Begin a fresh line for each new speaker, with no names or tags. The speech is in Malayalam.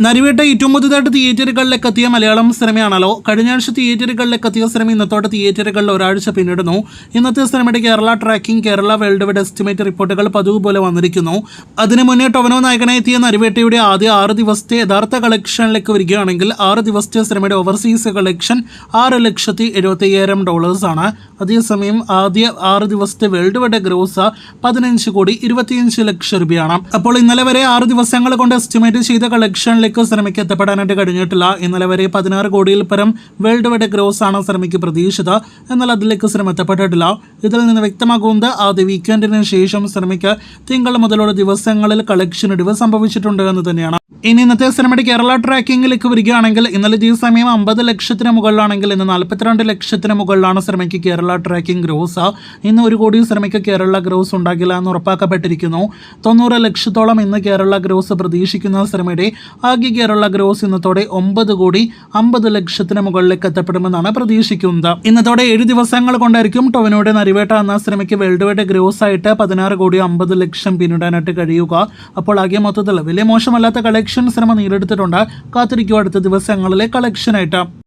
നരിവേട്ട ഏറ്റവും പുതുതായിട്ട് തിയേറ്ററുകളിലേക്ക് എത്തിയ മലയാളം സിനിമയാണല്ലോ. കഴിഞ്ഞ ആഴ്ച തിയേറ്ററുകളിലേക്ക് എത്തിയ സിനിമ ഇന്നത്തോടെ തിയേറ്ററുകളിൽ ഒരാഴ്ച പിന്നിടുന്നു. ഇന്നത്തെ സിനിമയുടെ Kerala tracking, Kerala world wide estimate റിപ്പോർട്ടുകൾ പതിവ് പോലെ വന്നിരിക്കുന്നു. അതിനു മുന്നേ ടൊവിനോ നായകനായി എത്തിയ നരിവേട്ടയുടെ ആദ്യ 6 ദിവസത്തെ യഥാർത്ഥ കളക്ഷനിലേക്ക് വരികയാണെങ്കിൽ 6 ദിവസത്തെ സിനിമയുടെ ഓവർസീസ് കളക്ഷൻ $6,75,000 ആണ്. അതേസമയം ആദ്യ 6 ദിവസത്തെ വേൾഡ് വൈഡ് ഗ്രോസ് 15,25 ലക്ഷം രൂപയാണ്. അപ്പോൾ ഇന്നലെ വരെ 6 ദിവസങ്ങൾ കൊണ്ട് എസ്റ്റിമേറ്റ് ചെയ്ത കളക്ഷനിലേക്ക് സിനിമയ്ക്ക് എത്തപ്പെടാനായിട്ട് കഴിഞ്ഞിട്ടില്ല. ഇന്നലെ വരെ 16 കോടിയിൽ പരം വേൾഡ് വൈഡ് ഗ്രോസ് ആണ് സിനിമയ്ക്ക് പ്രതീക്ഷിച്ചത്. എന്നാൽ അതിലേക്ക് സിനിമ എത്തപ്പെട്ടിട്ടില്ല. ഇതിൽ നിന്ന് വ്യക്തമാകുന്നത് ആദ്യ വീക്കെൻഡിന് ശേഷം സിനിമയ്ക്ക് തിങ്കൾ മുതലുള്ള ദിവസങ്ങളിൽ കളക്ഷൻ ഇടിവ് സംഭവിച്ചിട്ടുണ്ട് എന്ന് തന്നെയാണ്. ഇനി ഇന്നത്തെ സിനിമയുടെ കേരള ട്രാക്കിംഗിലേക്ക് വരികയാണെങ്കിൽ ഇന്നലെ ഈ സമയം 50 ലക്ഷത്തിന് മുകളിലാണെങ്കിൽ ഇന്ന് 42 ലക്ഷത്തിന് മുകളിലാണ് സിനിമയ്ക്ക് കേരള ട്രാക്കിംഗ് ഗ്രോസ്. ഇന്ന് 1 കോടി സിനിമയ്ക്ക് കേരള ഗ്രോസ് ഉണ്ടാകില്ല എന്ന് ഉറപ്പാക്കപ്പെട്ടിരിക്കുന്നു. 90 ലക്ഷത്തോളം ഇന്ന് കേരള ഗ്രോസ് പ്രതീക്ഷിക്കുന്ന സിനിമയുടെ ആകെ കേരള ഗ്രോസ് ഇന്നത്തോടെ 9 കോടി 50 ലക്ഷത്തിന് മുകളിലേക്ക് എത്തപ്പെടുമെന്നാണ് പ്രതീക്ഷിക്കുന്നത്. ഇന്നത്തോടെ 7 ദിവസങ്ങൾ കൊണ്ടായിരിക്കും ടൊവിനോയുടെ നരിവേട്ട എന്ന സിനിമയ്ക്ക് വേൾഡ് വൈഡ് ഗ്രോസ് ആയിട്ട് 16 കോടി 50 ലക്ഷം പിന്നിടാനായിട്ട് കഴിയുക. അപ്പോൾ ആകെ മൊത്തത്തിൽ വലിയ മോശമല്ലാത്ത കളക്ഷൻ സിനിമ നേടിയെടുത്തിട്ടുണ്ട്. കാത്തിരിക്കുക അടുത്ത ദിവസങ്ങളിലെ കളക്ഷനായിട്ട്.